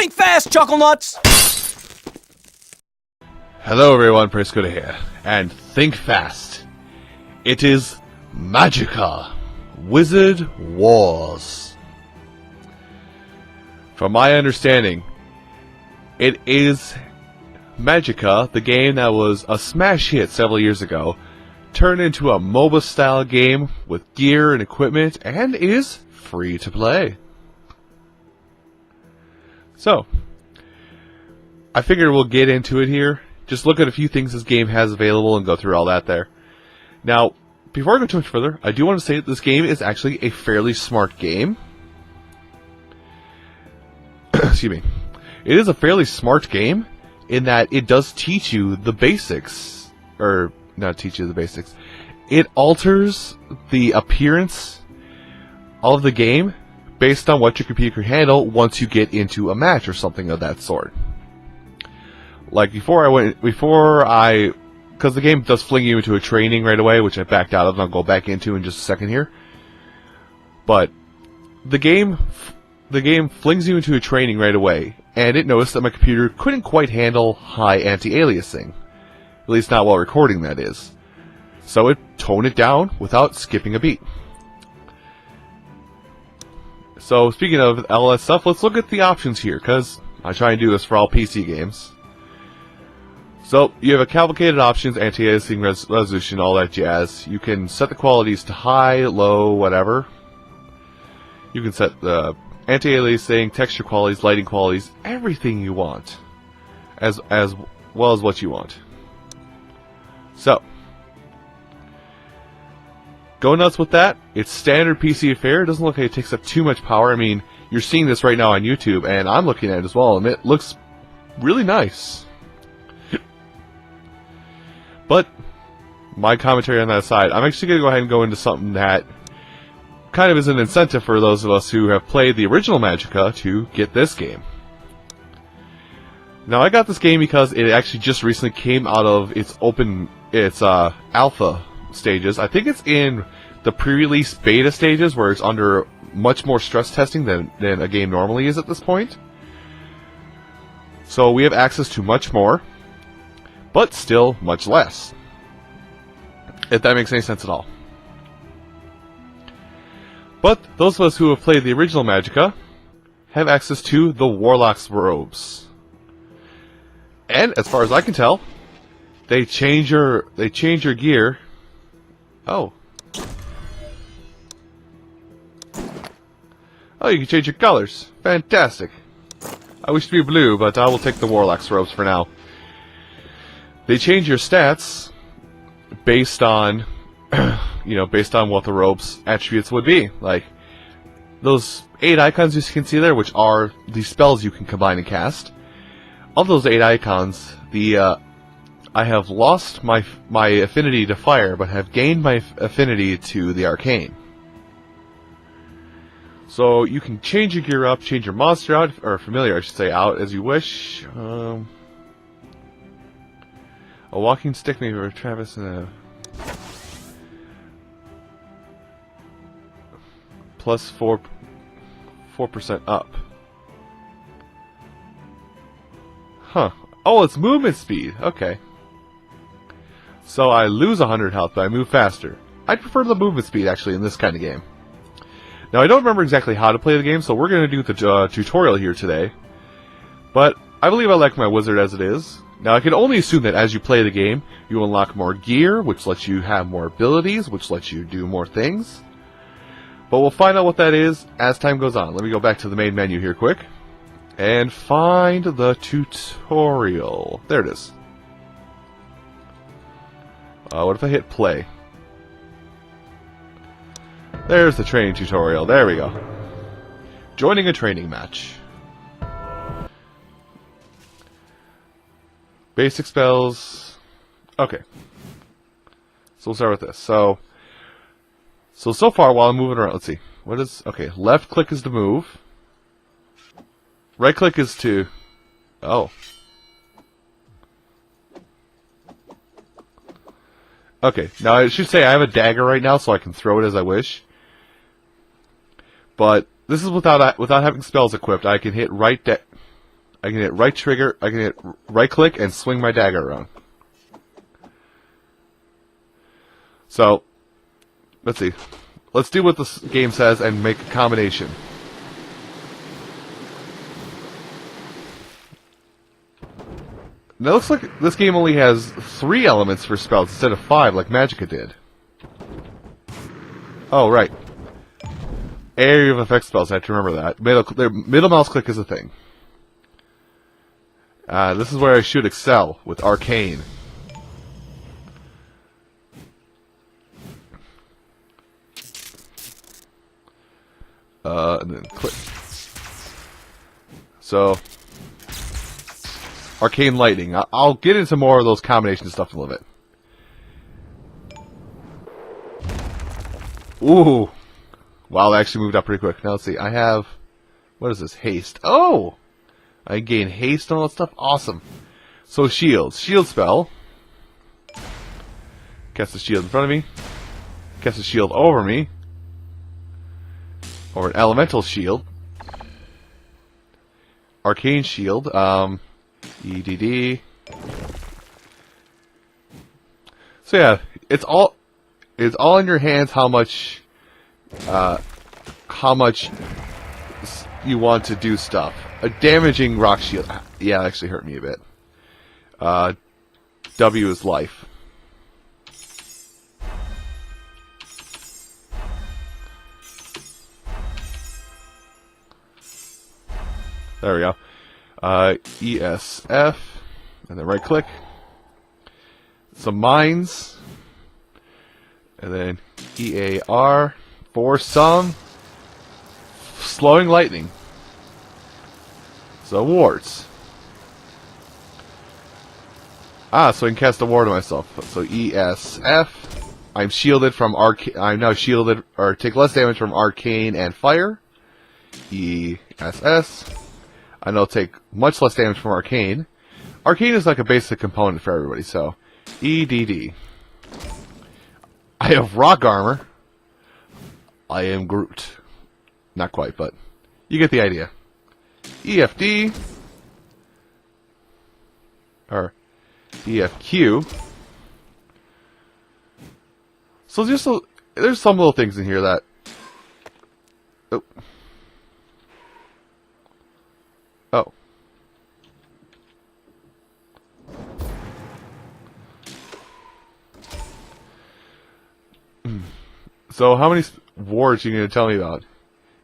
Think fast, Chuckle Nuts! Hello everyone, Prescott here, and think fast. It is Magicka, Wizard Wars. From my understanding, it is Magicka, the game that was a smash hit several years ago, turned into a MOBA style game with gear and equipment, and is free to play. So, I figured we'll get into it here. Just look at a few things this game has available and go through all that there. Now, before I go too much further, I do want to say that this game is actually a fairly smart game. Excuse me. It is a fairly smart game in that it does teach you the basics. Or, not teach you the basics. It alters the appearance of the game based on what your computer can handle once you get into a match or something of that sort. Like because the game does fling you into a training right away, which I backed out of and I'll go back into in just a second here. But the game flings you into a training right away, and it noticed that my computer couldn't quite handle high anti-aliasing. At least not while recording, that is. So it toned it down without skipping a beat. So, speaking of all that stuff, let's look at the options here, because I try and do this for all PC games. So, you have a cavalcade options, anti-aliasing, resolution, all that jazz. You can set the qualities to high, low, whatever. You can set the anti-aliasing, texture qualities, lighting qualities, everything you want. As well as what you want. So, go nuts with that. It's standard PC fare. It doesn't look like it takes up too much power. I mean, you're seeing this right now on YouTube, and I'm looking at it as well, and it looks really nice. But, my commentary on that aside, I'm actually going to go ahead and go into something that kind of is an incentive for those of us who have played the original Magicka to get this game. Now, I got this game because it actually just recently came out of its alpha stages. I think it's in the pre-release beta stages where it's under much more stress testing than a game normally is at this point. So we have access to much more, but still much less. If that makes any sense at all. But those of us who have played the original Magicka have access to the Warlock's robes. And as far as I can tell, they change your gear. Oh. Oh, you can change your colors. Fantastic. I wish to be blue, but I will take the Warlock's robes for now. They change your stats based on, based on what the robe's attributes would be. Like, those 8 icons you can see there, which are the spells you can combine and cast. Of those 8 icons, I have lost my affinity to fire, but have gained my affinity to the arcane. So you can change your gear up, change your monster out, or familiar, I should say, out as you wish. A walking stick, maybe for Travis, and a plus 4% up. Huh. Oh, it's movement speed. Okay. So I lose 100 health, but I move faster. I prefer the movement speed, actually, in this kind of game. Now, I don't remember exactly how to play the game, so we're going to do the tutorial here today. But I believe I like my wizard as it is. Now, I can only assume that as you play the game, you unlock more gear, which lets you have more abilities, which lets you do more things. But we'll find out what that is as time goes on. Let me go back to the main menu here quick. And find the tutorial. There it is. What if I hit play? There's the training tutorial. There we go. Joining a training match. Basic spells. Okay. So we'll start with this. So far while I'm moving around, let's see. What is... Okay, left click is to move. Right click is to... Oh. Okay, now I should say I have a dagger right now, so I can throw it as I wish. But this is without having spells equipped. I can hit right I can hit right trigger. I can hit right click and swing my dagger around. So, let's see. Let's do what this game says and make a combination. Now it looks like this game only has 3 elements for spells instead of 5 like Magicka did. Oh, right. Area of effect spells, I have to remember that. Middle mouse click is a thing. This is where I should excel with Arcane. And then click. So, Arcane Lightning. I'll get into more of those combination stuff in a little bit. Ooh. Wow, that actually moved up pretty quick. Now let's see. I have... What is this? Haste. Oh! I gain haste and all that stuff. Awesome. So shields. Shield spell. Cast a shield in front of me. Cast a shield over me. Or an elemental shield. Arcane shield. EDD. So yeah, it's all in your hands how much you want to do stuff. A damaging rock shield. Yeah, it actually hurt me a bit. W is life. There we go. ESF, and then right click. Some mines, and then EAR for some slowing lightning. So wards. So I can cast a ward on myself. So ESF. I'm shielded from I'm now shielded, or take less damage from arcane and fire. ESS. I know take much less damage from arcane. Arcane is like a basic component for everybody. So EDD. I have rock armor. I am Groot. Not quite, but you get the idea. EFD. Or EFQ. So there's some little things in here that... Oh. Oh. So how many wards are you going to tell me about?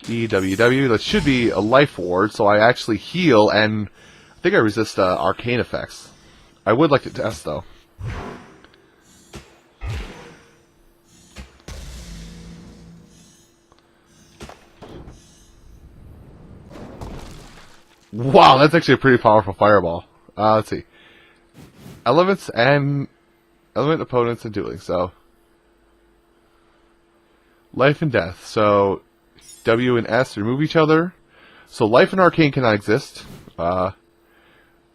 EWW, that should be a life ward, so I actually heal, and I think I resist arcane effects. I would like to test, though. Wow, that's actually a pretty powerful fireball. Let's see. Elements and... Element opponents and dueling, so... Life and death, so... W and S remove each other. So life and arcane cannot exist.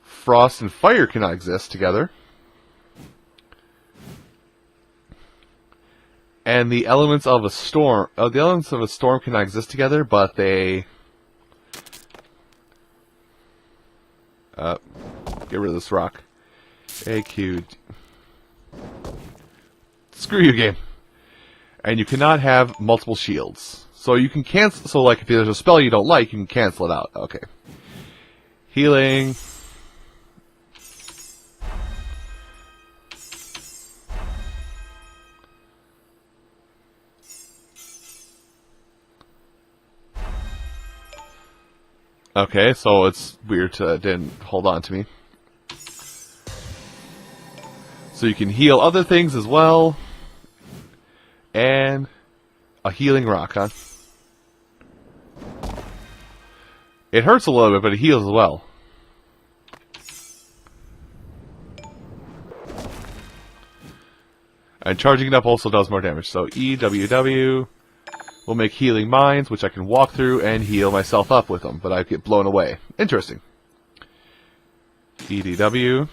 Frost and fire cannot exist together. And the elements of a storm... cannot exist together, but they... get rid of this rock. AQ. Screw you, game. And you cannot have multiple shields. So you can cancel. So, like, if there's a spell you don't like, you can cancel it out. Okay. Healing. Okay, so it's weird to didn't hold on to me. So you can heal other things as well. And a healing rock, huh? It hurts a little bit, but it heals as well. And charging it up also does more damage. So EWW will make healing mines, which I can walk through and heal myself up with them, but I get blown away. Interesting. EDW.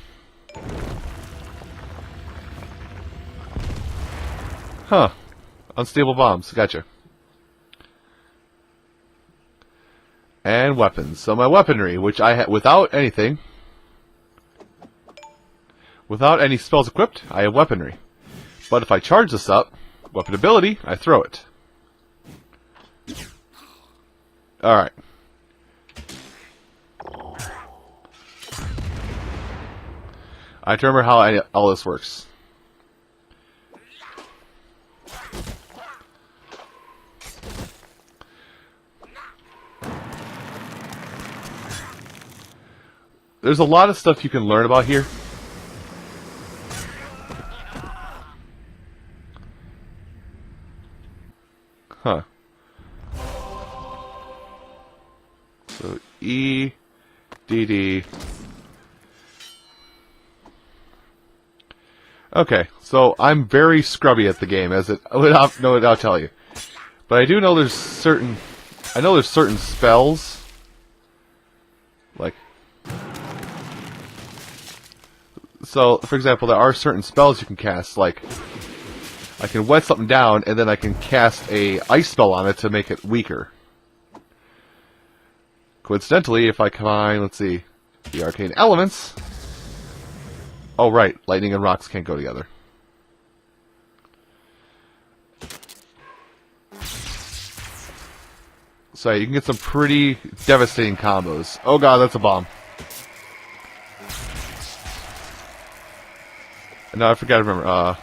Huh. Unstable bombs. Gotcha. And weapons. So my weaponry, which I have without anything, without any spells equipped, I have weaponry. But if I charge this up, weapon ability, I throw it. Alright. I have to remember how all this works. There's a lot of stuff you can learn about here. Huh. So E, D, D. Okay, so I'm very scrubby at the game, as it without I'll tell you. But I do know there's certain spells, like, so for example, there are certain spells you can cast, like I can wet something down and then I can cast a ice spell on it to make it weaker. Coincidentally, if I combine, let's see, the arcane elements. Oh right, lightning and rocks can't go together. So you can get some pretty devastating combos. Oh god, that's a bomb. No, I forgot to remember.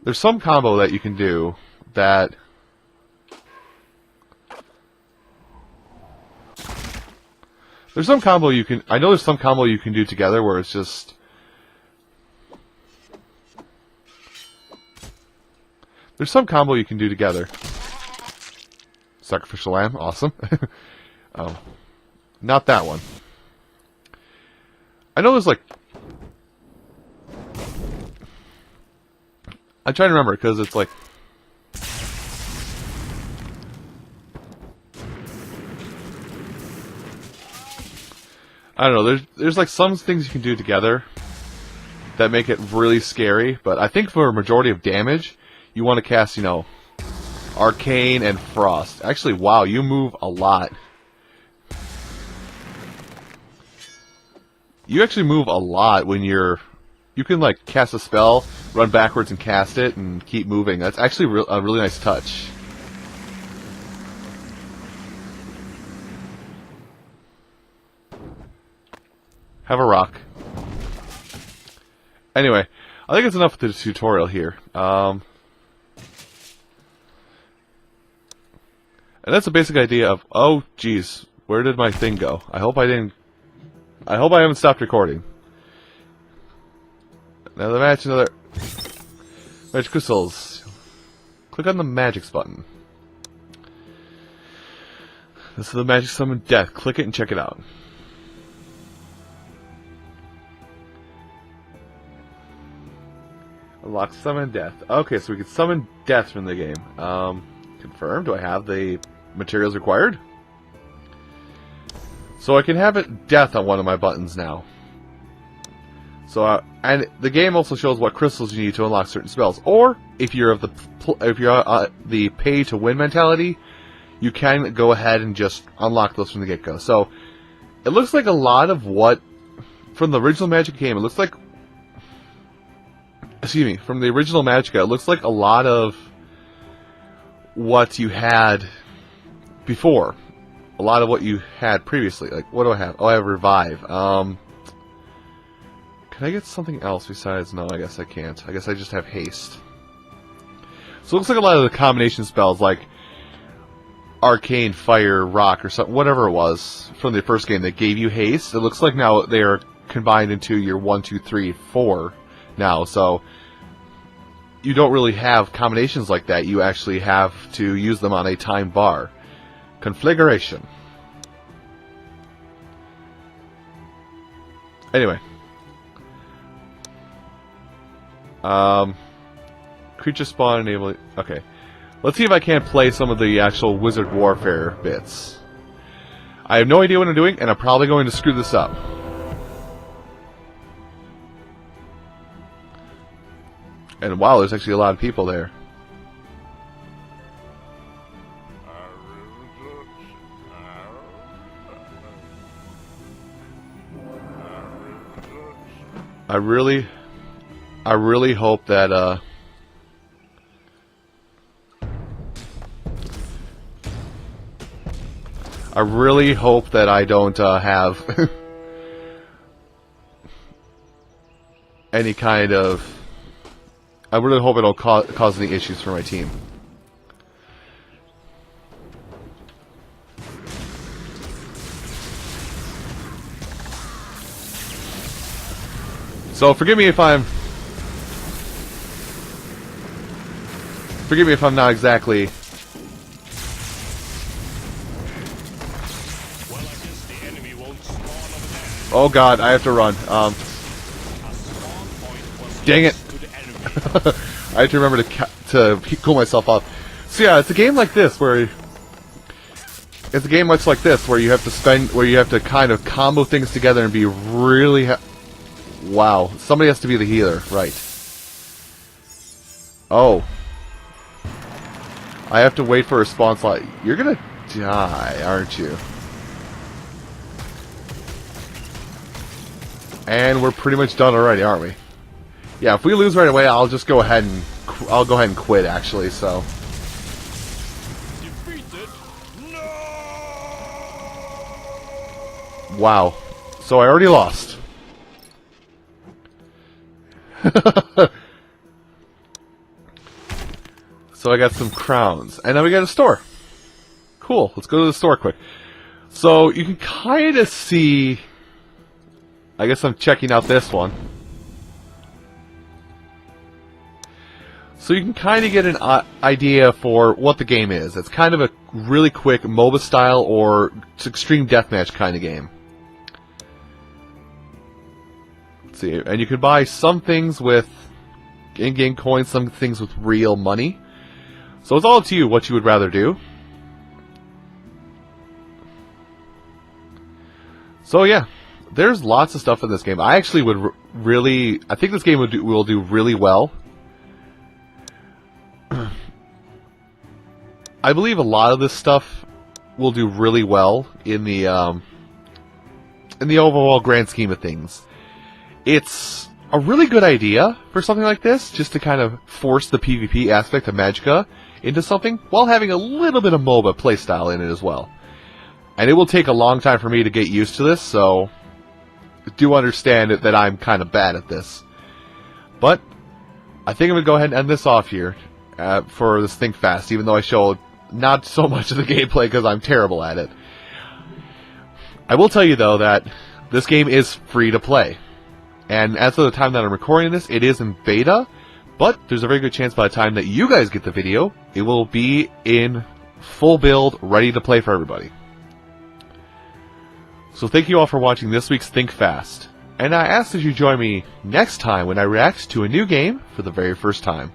There's some combo that you can do that... There's some combo you can... I know there's some combo you can do together where it's just... There's some combo you can do together. Sacrificial lamb, awesome. Not that one. I know there's like... I'm trying to remember because it's like... I don't know, there's like some things you can do together that make it really scary, but I think for a majority of damage, you want to cast, you know, Arcane and Frost. Actually, wow, you move a lot. You actually move a lot when you're... You can, like, cast a spell, run backwards and cast it, and keep moving. That's actually a really nice touch. Have a rock. Anyway, I think it's enough for the tutorial here. And that's the basic idea of... Oh, geez. Where did my thing go? I hope I didn't... I hope I haven't stopped recording. Another match, another... Magic crystals. Click on the Magicks button. This is the Magic Summon Death. Click it and check it out. Unlock Summon Death. Okay, so we can summon Death from the game. Confirm. Do I have the materials required? So I can have it Death on one of my buttons now. So, and the game also shows what crystals you need to unlock certain spells. Or if you're of the pay to win mentality, you can go ahead and just unlock those from the get-go. So it looks like a lot of what from the original Magic game. It looks like, excuse me, from the original Magicka, it looks like a lot of what you had before. A lot of what you had previously. Like, what do I have? Oh, I have Revive. Can I get something else besides... No, I guess I can't. I guess I just have Haste. So it looks like a lot of the combination spells, like Arcane, Fire, Rock, or something, whatever it was from the first game that gave you Haste. It looks like now they are combined into your 1, 2, 3, 4 now. So you don't really have combinations like that. You actually have to use them on a time bar. Configuration. Anyway. Creature spawn enabling... Okay. Let's see if I can't play some of the actual Wizard Warfare bits. I have no idea what I'm doing, and I'm probably going to screw this up. And wow, there's actually a lot of people there. I really hope that I really hope that I don't have any kind of. I really hope it don't cause any issues for my team. So forgive me if I'm not exactly. Well, I guess the enemy won't spawn over there. Oh God, I have to run. Dang it! I have to remember to cool myself off. So yeah, it's a game like this where you have to kind of combo things together and be really. Wow, somebody has to be the healer, right? Oh, I have to wait for a response. Like, you're gonna die, aren't you? And we're pretty much done already, aren't we? Yeah, if we lose right away, I'll just go ahead and quit. Actually, so. Defeated? No! Wow. So I already lost. So I got some crowns, and now we got a store. Cool. Let's go to the store quick. So you can kind of see. I guess I'm checking out this one. So you can kind of get an idea for what the game is. It's kind of a really quick MOBA style or extreme deathmatch kind of game. Let's see, and you can buy some things with in-game coins, some things with real money. So it's all up to you what you would rather do. So yeah, there's lots of stuff in this game. I actually would I think this game will do really well. I believe a lot of this stuff will do really well in the overall grand scheme of things. It's a really good idea for something like this, just to kind of force the PvP aspect of Magicka into something, while having a little bit of MOBA playstyle in it as well. And it will take a long time for me to get used to this, so do understand that I'm kind of bad at this. But I think I'm going to go ahead and end this off here for this Think Fast, even though I showed not so much of the gameplay because I'm terrible at it. I will tell you, though, that this game is free to play. And as of the time that I'm recording this, it is in beta, but there's a very good chance by the time that you guys get the video, it will be in full build, ready to play for everybody. So thank you all for watching this week's Think Fast, and I ask that you join me next time when I react to a new game for the very first time.